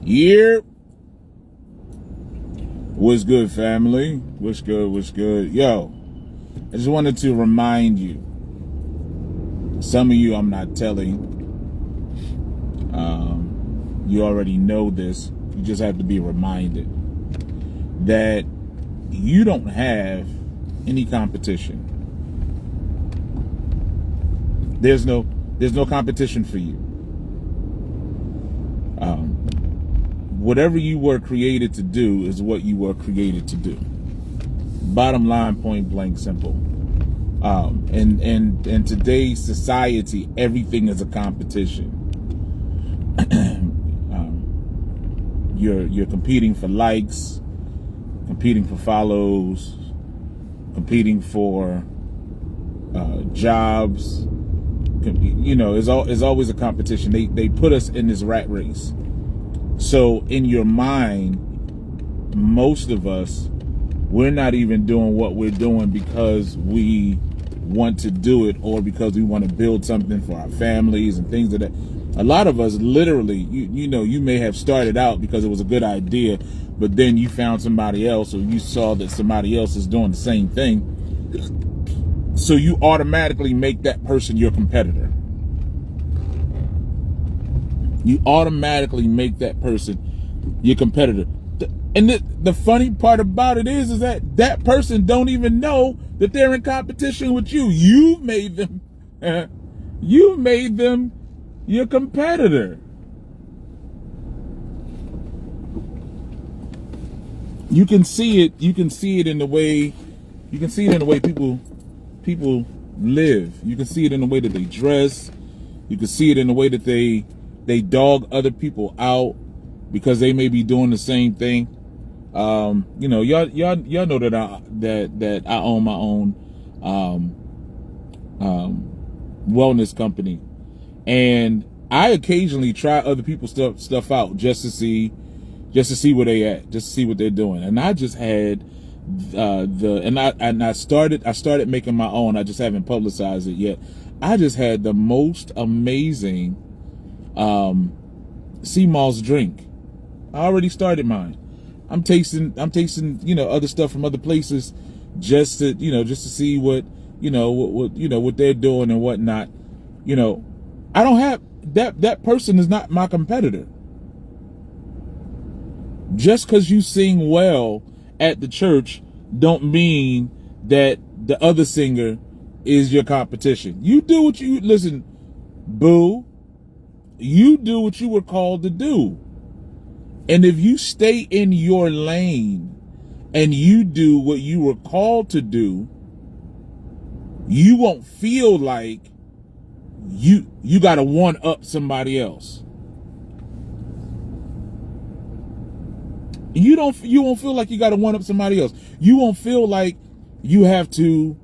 Yep. What's good, family? What's good? What's good? Yo, I just wanted to remind you. Some of you I'm not telling. You already know this. You just have to be reminded that you don't have any competition. There's no competition for you. Whatever you were created to do is what you were created to do. Bottom line, point blank, simple. In today's society, everything is a competition. You're competing for likes, competing for follows, competing for jobs. You know, it's always a competition. They put us in this rat race. So in your mind, most of us, we're not even doing what we're doing because we want to do it or because we want to build something for our families and things like that. A lot of us literally, you may have started out because it was a good idea, but then you found somebody else or you saw that somebody else is doing the same thing. So you automatically make that person your competitor. You automatically make that person your competitor. And the funny part about it is that person don't even know that they're in competition with you. You made them your competitor. You can see it in the way people live. You can see it in the way that they dress. You can see it in the way that they dog other people out because they may be doing the same thing. Y'all know that I own my own wellness company, and I occasionally try other people's stuff out just to see where they at, just to see what they're doing. And I just had I started making my own. I just haven't publicized it yet. I just had the most amazing sea moss drink. I already started mine. I'm tasting other stuff from other places just to see what they're doing and whatnot. I don't have that person is not my competitor. Just because you sing well at the church don't mean that the other singer is your competition. You do what you listen, boo. You do what you were called to do. And if you stay in your lane and you do what you were called to do, you won't feel like you got to one up somebody else. You won't feel like you got to one up somebody else. You won't feel like you have to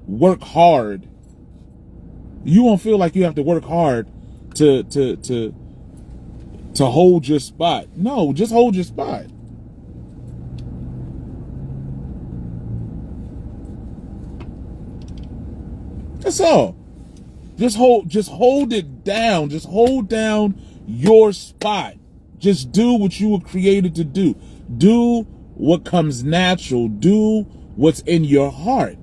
work hard. You won't feel like you have to work hard to hold your spot. No, just hold your spot. That's all. Just hold it down. Just hold down your spot. Just do what you were created to do. Do what comes natural. Do what's in your heart.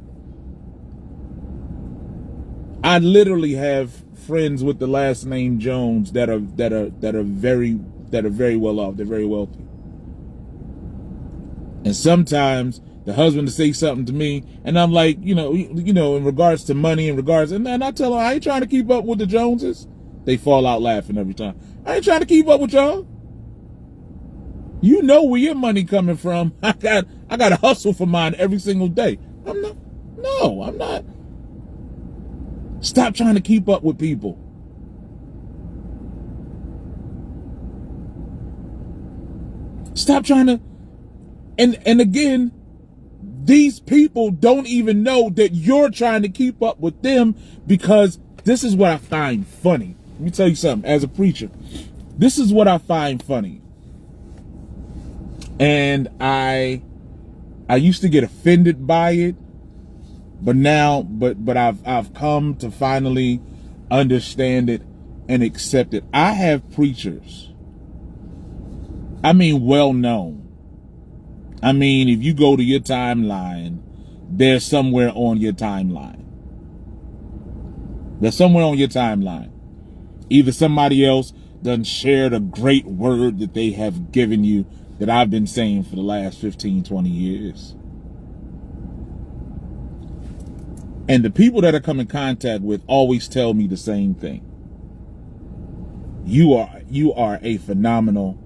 I literally have friends with the last name Jones that are very well off. They're very wealthy. And sometimes the husband will say something to me, and I'm like, in regards to money, and I tell them I ain't trying to keep up with the Joneses. They fall out laughing every time. I ain't trying to keep up with y'all. You know where your money coming from. I got to hustle for mine every single day. I'm not. Stop trying to keep up with people. Stop trying to, and again, these people don't even know that you're trying to keep up with them, because this is what I find funny. Let me tell you something, as a preacher, this is what I find funny. And I used to get offended by it, but I've come to finally understand it and accept it. I have preachers I mean, well known. I mean, if you go to your timeline, they're somewhere on your timeline. They're somewhere on your timeline. Either somebody else done shared a great word that they have given you that I've been saying for the last 15, 20 years. And the people that I come in contact with always tell me the same thing. You are a phenomenal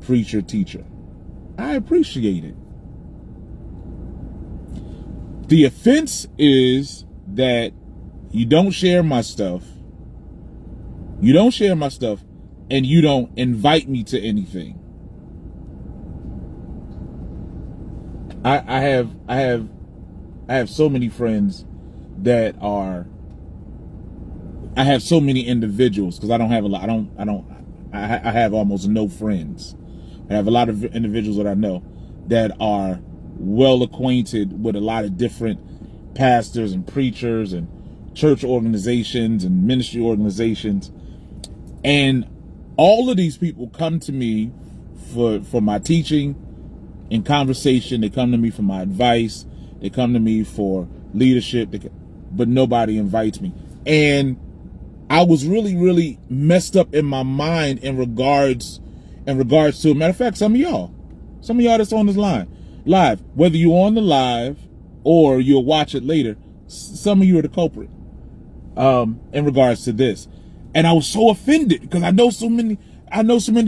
preacher, teacher. I appreciate it. The offense is that you don't share my stuff. You don't share my stuff, and you don't invite me to anything. I have so many friends that are. I have so many individuals because I don't have a lot. I have almost no friends. I have a lot of individuals that I know that are well acquainted with a lot of different pastors and preachers and church organizations and ministry organizations. And all of these people come to me for my teaching and conversation. They come to me for my advice. They come to me for leadership, but nobody invites me. And I was really, really messed up in my mind in regards to, matter of fact, some of y'all that's on this line, live, whether you're on the live or you'll watch it later, some of you are the culprit in regards to this. And I was so offended because I know so many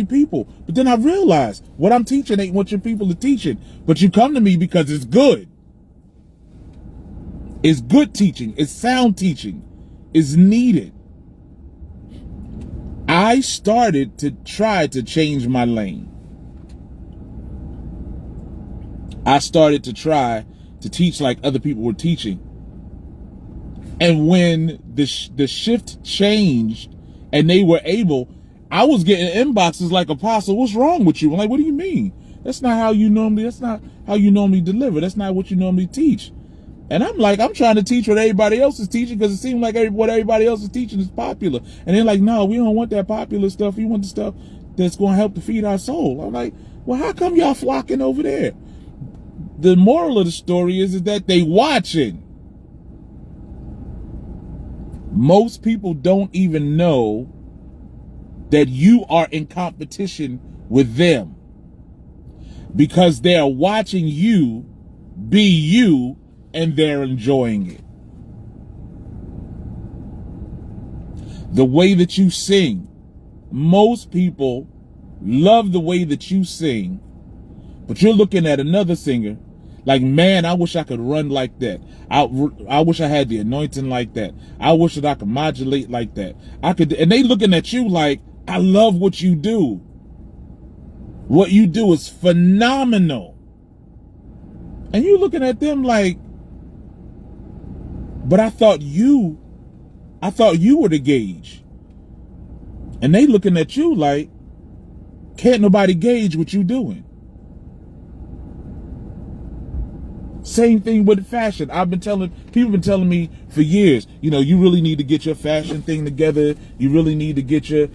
people. But then I realized what I'm teaching ain't what your people are teaching. But you come to me because it's good. It's good teaching. It's sound teaching. It's needed. I started to try to change my lane. I started to try to teach like other people were teaching. And when the shift changed and they were able, I was getting inboxes like, Apostle, what's wrong with you? I'm like, what do you mean? That's not how you normally deliver. That's not what you normally teach. And I'm like, I'm trying to teach what everybody else is teaching because it seems like what everybody else is teaching is popular. And they're like, no, we don't want that popular stuff. We want the stuff that's going to help to feed our soul. I'm like, well, how come y'all flocking over there? The moral of the story is that they watching. Most people don't even know that you are in competition with them because they're watching you be you and they're enjoying it. The way that you sing, most people love the way that you sing, but you're looking at another singer like, man, I wish I could run like that. I wish I had the anointing like that. I wish that I could modulate like that. And they looking at you like, I love what you do. What you do is phenomenal. And you looking at them like, but I thought you were the gauge. And they looking at you like, can't nobody gauge what you doing. Same thing with fashion. People been telling me for years, you really need to get your fashion thing together. You really need to get your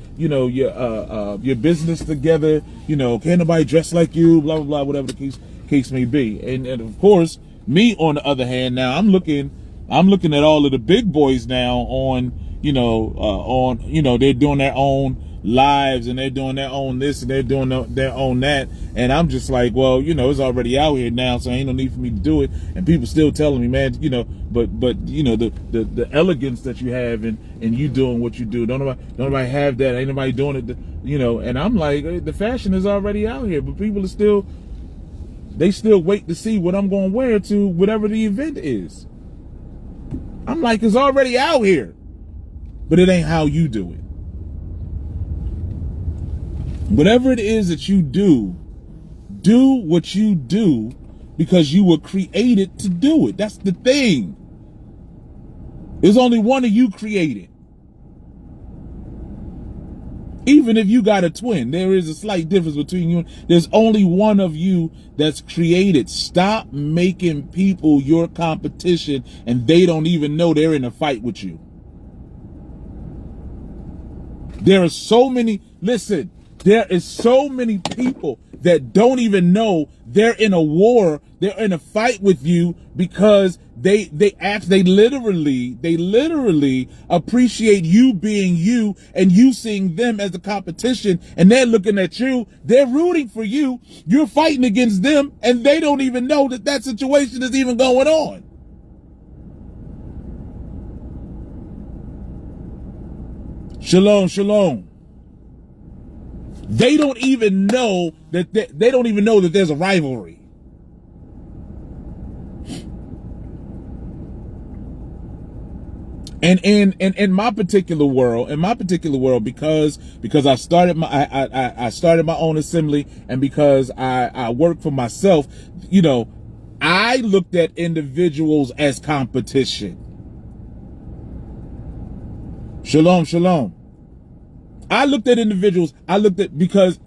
business together. Can't nobody dress like you, blah, blah, blah, whatever the case may be. And of course, me on the other hand, now I'm looking at all of the big boys now on they're doing their own lives and they're doing their own this and they're doing their own that. And I'm just like, well, it's already out here now, so ain't no need for me to do it. And people still telling me, man, but the elegance that you have and you doing what you do, don't nobody have that. Ain't nobody doing it, and I'm like, the fashion is already out here, but people are still wait to see what I'm going to wear to whatever the event is. I'm like, it's already out here, but it ain't how you do it. Whatever it is that you do what you do because you were created to do it. That's the thing. There's only one of you created. Even if you got a twin, there is a slight difference between you. There's only one of you that's created. Stop making people your competition and they don't even know they're in a fight with you. There are so many, listen, There is so many people that don't even know they're in a war, they're in a fight with you because they literally appreciate you being you and you seeing them as a competition, and they're looking at you, they're rooting for you, you're fighting against them, and they don't even know that that situation is even going on. Shalom, shalom. They don't even know that they don't even know that there's a rivalry. And in my particular world, because I started I started my own assembly, and because I work for myself, you know, I looked at individuals as competition. Shalom, shalom. I looked at individuals, because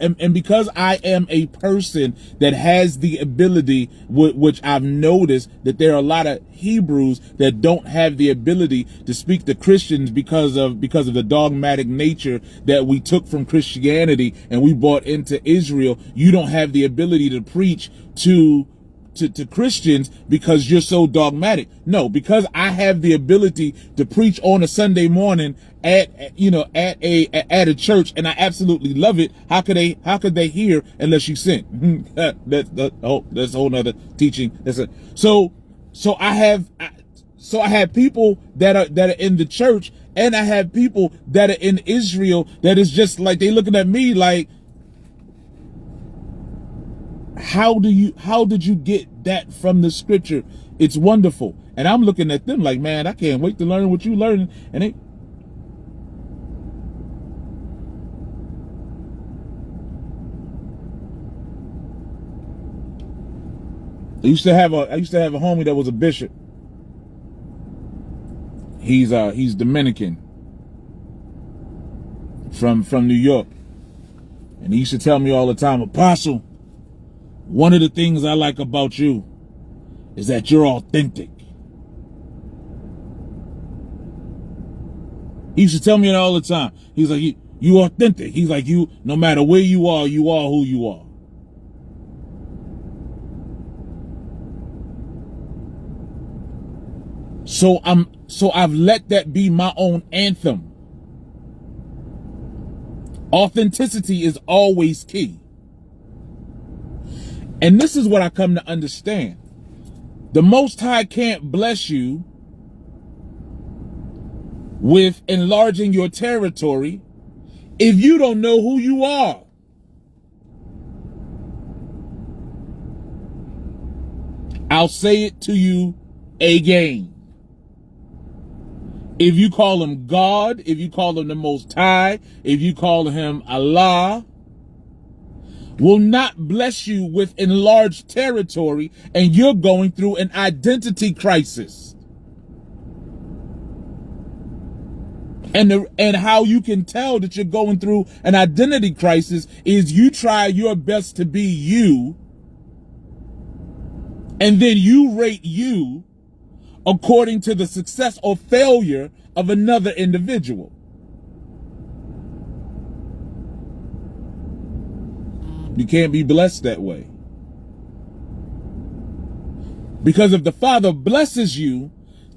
I am a person that has the ability, which I've noticed that there are a lot of Hebrews that don't have the ability to speak to Christians because of the dogmatic nature that we took from Christianity and we brought into Israel. You don't have the ability to preach to Christians because you're so dogmatic. No, because I have the ability to preach on a Sunday morning at a church, and I absolutely love it. How could they hear unless you sent? That's a whole nother teaching. So I have people that are in the church, and I have people that are in Israel that is just like, they looking at me like, how did you get that from the scripture? It's wonderful. And I'm looking at them like, man, I can't wait to learn what you learning. And I used to have a homie that was a bishop. He's Dominican from New York. And he used to tell me all the time, Apostle, one of the things I like about you is that you're authentic. He used to tell me that all the time. He's like, you authentic. He's like, you, no matter where you are who you are. So I've let that be my own anthem. Authenticity is always key. And this is what I come to understand. The Most High can't bless you with enlarging your territory if you don't know who you are. I'll say it to you again. If you call him God, if you call him the Most High, if you call him Allah, will not bless you with enlarged territory, and you're going through an identity crisis. And how you can tell that you're going through an identity crisis is you try your best to be you, and then you rate you according to the success or failure of another individual. You can't be blessed that way. Because if the Father blesses you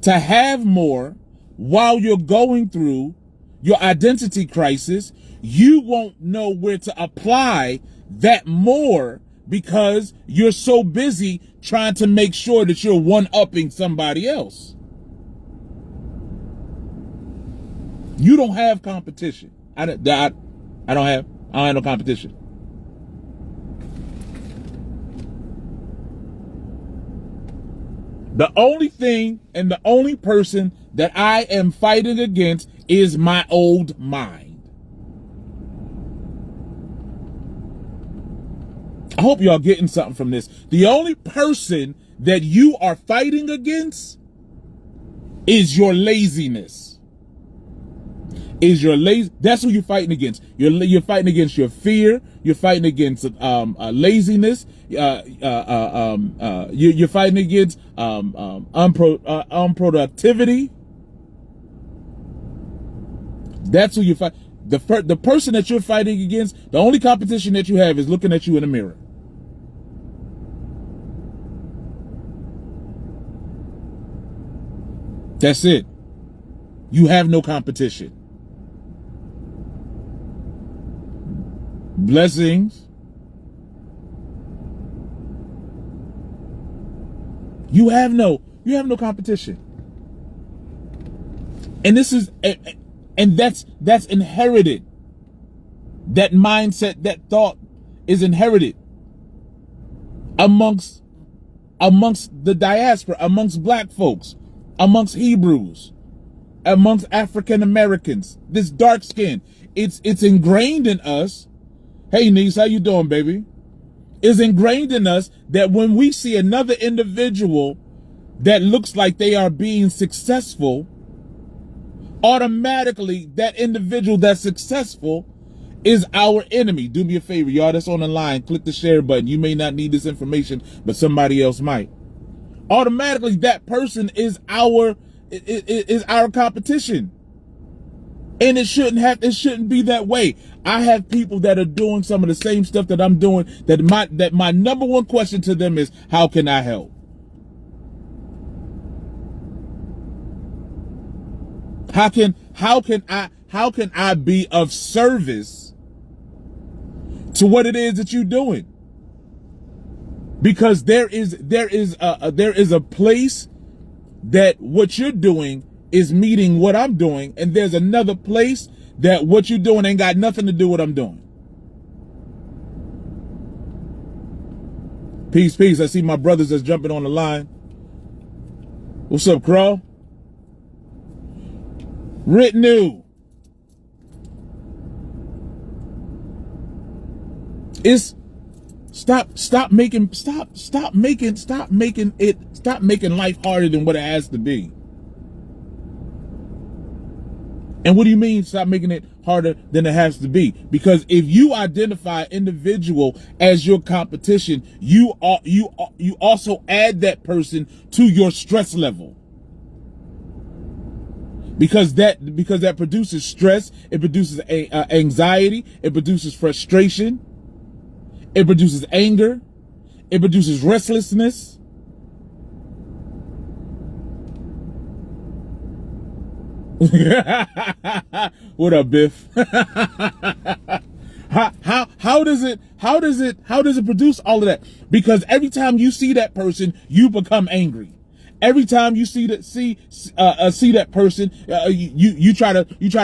to have more while you're going through your identity crisis, you won't know where to apply that more because you're so busy trying to make sure that you're one-upping somebody else. You don't have competition. I don't have no competition. The only thing and the only person that I am fighting against is my old mind. I hope y'all getting something from this. The only person that you are fighting against is your laziness. That's who you're fighting against. You're fighting against your fear. You're fighting against laziness. You're fighting against unproductivity. That's who you fight. The person that you're fighting against, the only competition that you have is looking at you in the mirror. That's it. You have no competition. Blessings. You have no competition. And this is, and that's inherited. That mindset, that thought is inherited amongst the diaspora, amongst black folks, amongst Hebrews, amongst African Americans. This dark skin, it's ingrained in us. Hey niece, how you doing, baby? It's ingrained in us that when we see another individual that looks like they are being successful, automatically that individual that's successful is our enemy. Do me a favor, y'all that's on the line, click the share button. You may not need this information, but somebody else might. Automatically that person is our competition. And it shouldn't be that way. I have people that are doing some of the same stuff that I'm doing, that my number one question to them is, how can I help? How can I be of service to what it is that you're doing? Because there is a place that what you're doing is meeting what I'm doing, and there's another place that what you're doing ain't got nothing to do with what I'm doing. Peace, peace. I see my brothers that's jumping on the line. What's up, Crow? Ritnu. It's stop making life harder than what it has to be. And what do you mean stop making it harder than it has to be? Because if you identify an individual as your competition, you also add that person to your stress level. Because that produces stress, it produces anxiety, it produces frustration, it produces anger, it produces restlessness. What up, Biff? How does it produce all of that? Because every time you see that person, you become angry. Every time you see that person, you try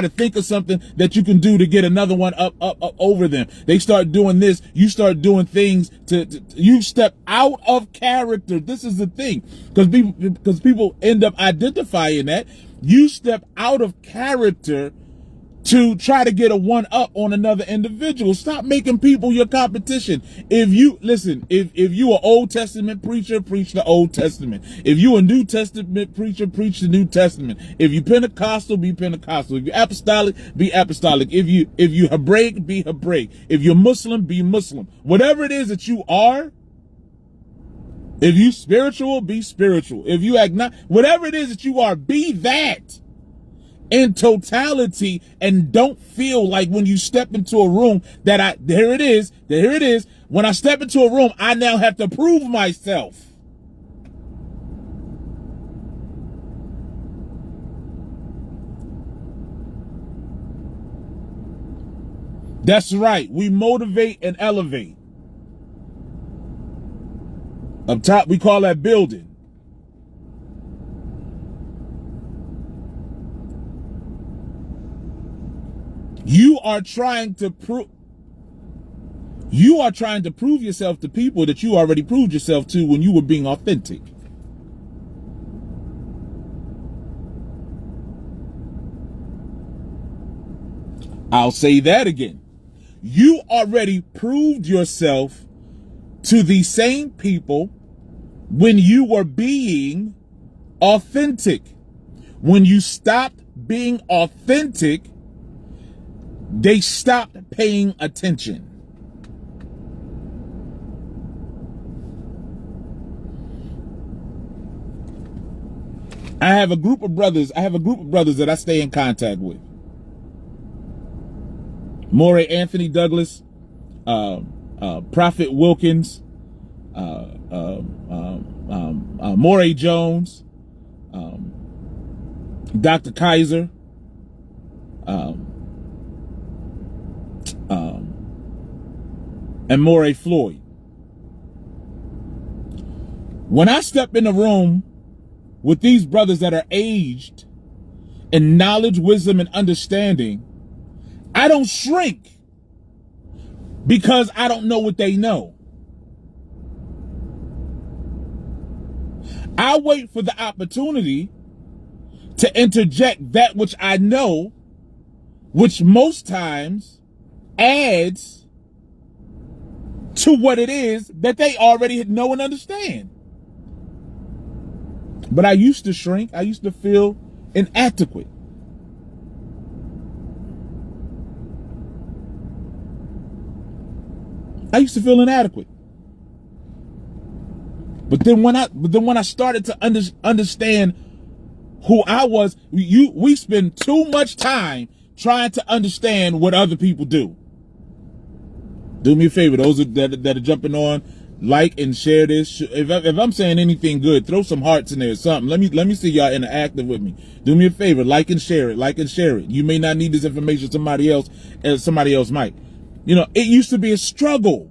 to think of something that you can do to get another one up over them. They start doing this. You start doing things you step out of character. This is the thing, because people end up identifying that you step out of character to try to get a one up on another individual. Stop making people your competition. If you an Old Testament preacher, preach the Old Testament. If you a New Testament preacher, preach the New Testament. If you Pentecostal, be Pentecostal. If you apostolic, be apostolic. If you Hebraic, be Hebraic. If you're Muslim, be Muslim. Whatever it is that you are, if you spiritual, be spiritual. If you whatever it is that you are, be that in totality, and don't feel like when you step into a room that here it is. When I step into a room, I now have to prove myself. That's right. We motivate and elevate. Up top, we call that building. You are trying to prove yourself to people that you already proved yourself to when you were being authentic. I'll say that again. You already proved yourself to the same people when you were being authentic. When you stopped being authentic, they stopped paying attention. I have a group of brothers that I stay in contact with. Morey Anthony Douglas, Prophet Wilkins, Morey Jones, Dr. Kaiser, and Morey Floyd. When I step in the room with these brothers that are aged in knowledge, wisdom, and understanding, I don't shrink because I don't know what they know. I wait for the opportunity to interject that which I know, which most times adds to what it is that they already know and understand. But I used to shrink. I used to feel inadequate. I used to feel inadequate. But then when I started to understand who I was, we spend too much time trying to understand what other people do. Do me a favor, those that are jumping on, like and share this. If I'm saying anything good, throw some hearts in there or something. Let me see y'all interactive with me. Do me a favor, like and share it. You may not need this information, somebody else might. You know, it used to be a struggle.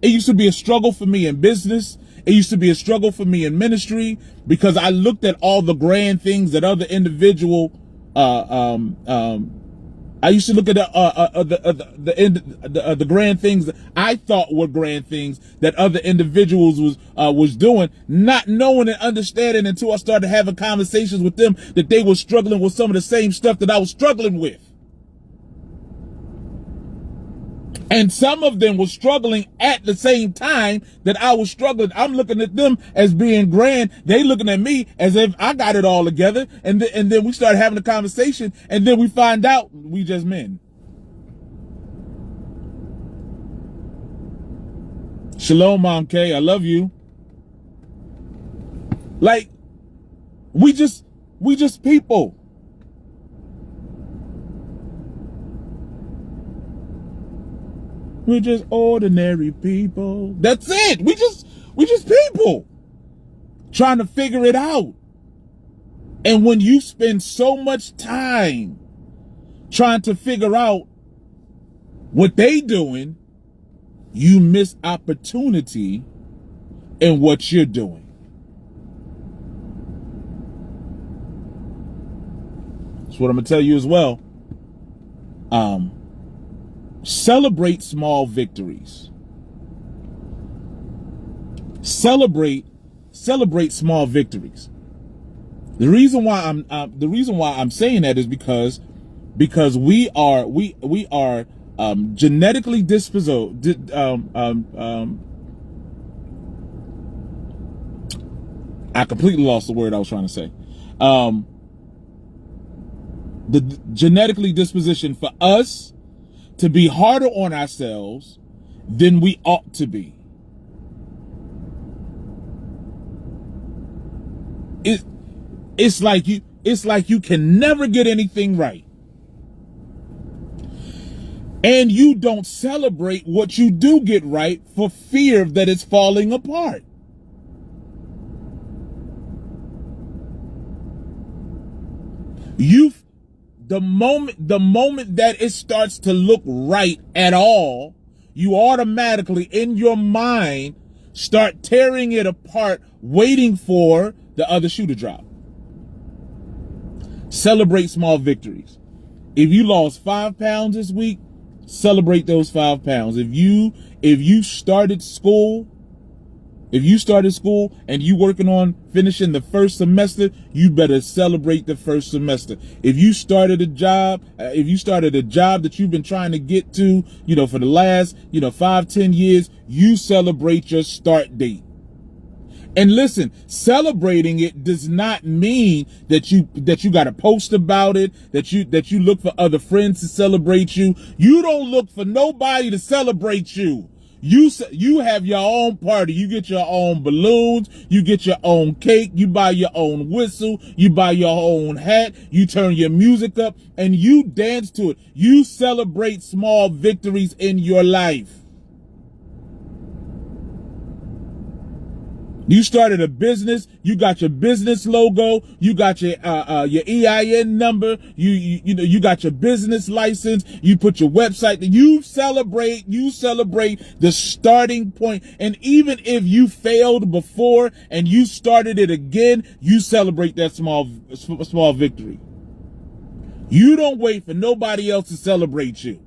It used to be a struggle for me in business. It used to be a struggle for me in ministry because I looked at all the grand things that other individual, I used to look at the grand things that I thought were grand things that other individuals was doing, not knowing and understanding until I started having conversations with them that they were struggling with some of the same stuff that I was struggling with. And some of them were struggling at the same time that I was struggling. I'm looking at them as being grand. They looking at me as if I got it all together. And then we started having a conversation, and then we find out we just men. Shalom, Mom K. I love you. Like, we just people. We're just ordinary people. That's it. We just people trying to figure it out. And when you spend so much time trying to figure out what they doing, you miss opportunity in what you're doing. That's what I'm gonna tell you as well. Celebrate small victories. Celebrate small victories. The reason why I'm saying that is because we are genetically disposed. I completely lost the word I was trying to say. The genetically disposition for us to be harder on ourselves than we ought to be. It's like you can never get anything right. And you don't celebrate what you do get right for fear that it's falling apart. The moment that it starts to look right at all, you automatically in your mind start tearing it apart, waiting for the other shoe to drop. Celebrate small victories. If you lost 5 pounds this week, celebrate those 5 pounds. If you started school and you working on finishing the first semester, you better celebrate the first semester. If you started a job that you've been trying to get to, for the last, 5-10 years, you celebrate your start date. And listen, celebrating it does not mean that you got to post about it, that you look for other friends to celebrate you. You don't look for nobody to celebrate you. You have your own party. You get your own balloons. You get your own cake. You buy your own whistle. You buy your own hat. You turn your music up and you dance to it. You celebrate small victories in your life. You started a business. You got your business logo. You got your EIN number. You got your business license. You put your website. You celebrate the starting point. And even if you failed before and you started it again, you celebrate that small victory. You don't wait for nobody else to celebrate you.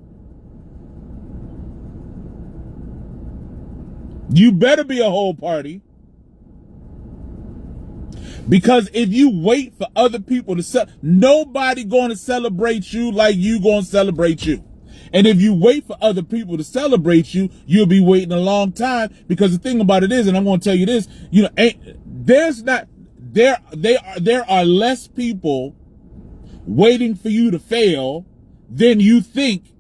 You better be a whole party. Because if you wait for other people to nobody going to celebrate you like you going to celebrate you. And if you wait for other people to celebrate you, you'll be waiting a long time. Because the thing about it is, and I'm going to tell you this, there are less people waiting for you to fail than you think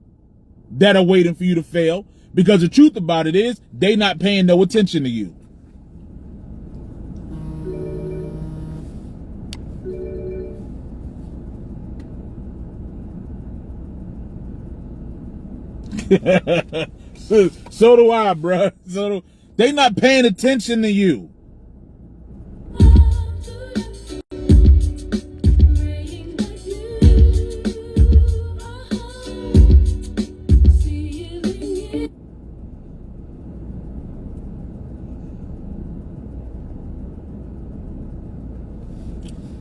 that are waiting for you to fail. Because the truth about it is, they not paying no attention to you. So do I, bro. They not paying attention to you.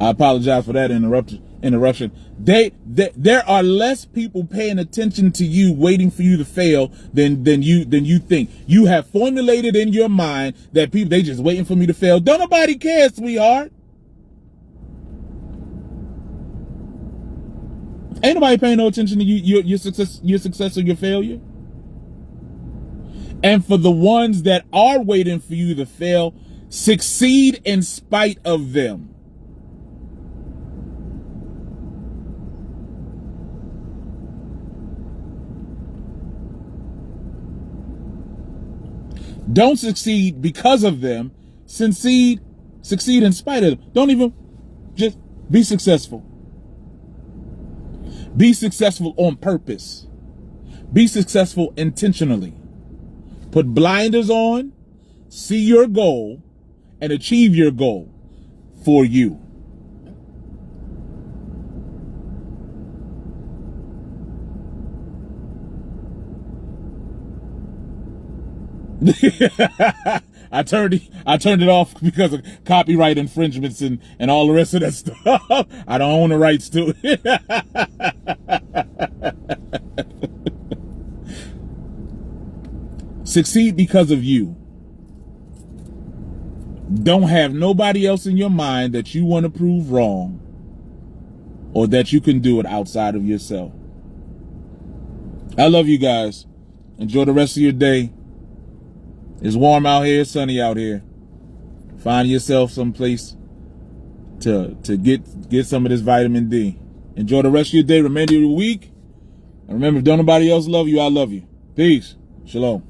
I apologize for that interruption. There are less people paying attention to you, waiting for you to fail than you think. You have formulated in your mind that people, they just waiting for me to fail. Don't nobody care, sweetheart. Ain't nobody paying no attention to you, your success or your failure. And for the ones that are waiting for you to fail, succeed in spite of them. Don't succeed because of them. Succeed in spite of them. Don't even, just be successful. Be successful on purpose. Be successful intentionally. Put blinders on, see your goal, and achieve your goal for you. I turned it off because of copyright infringements and all the rest of that stuff. I don't own the rights to it. Succeed because of you. Don't have nobody else in your mind that you want to prove wrong or that you can do it outside of yourself. I love you guys. Enjoy the rest of your day. It's warm out here, sunny out here. Find yourself someplace to get some of this vitamin D. Enjoy the rest of your day, remainder of your week. And remember, if don't nobody else love you, I love you. Peace. Shalom.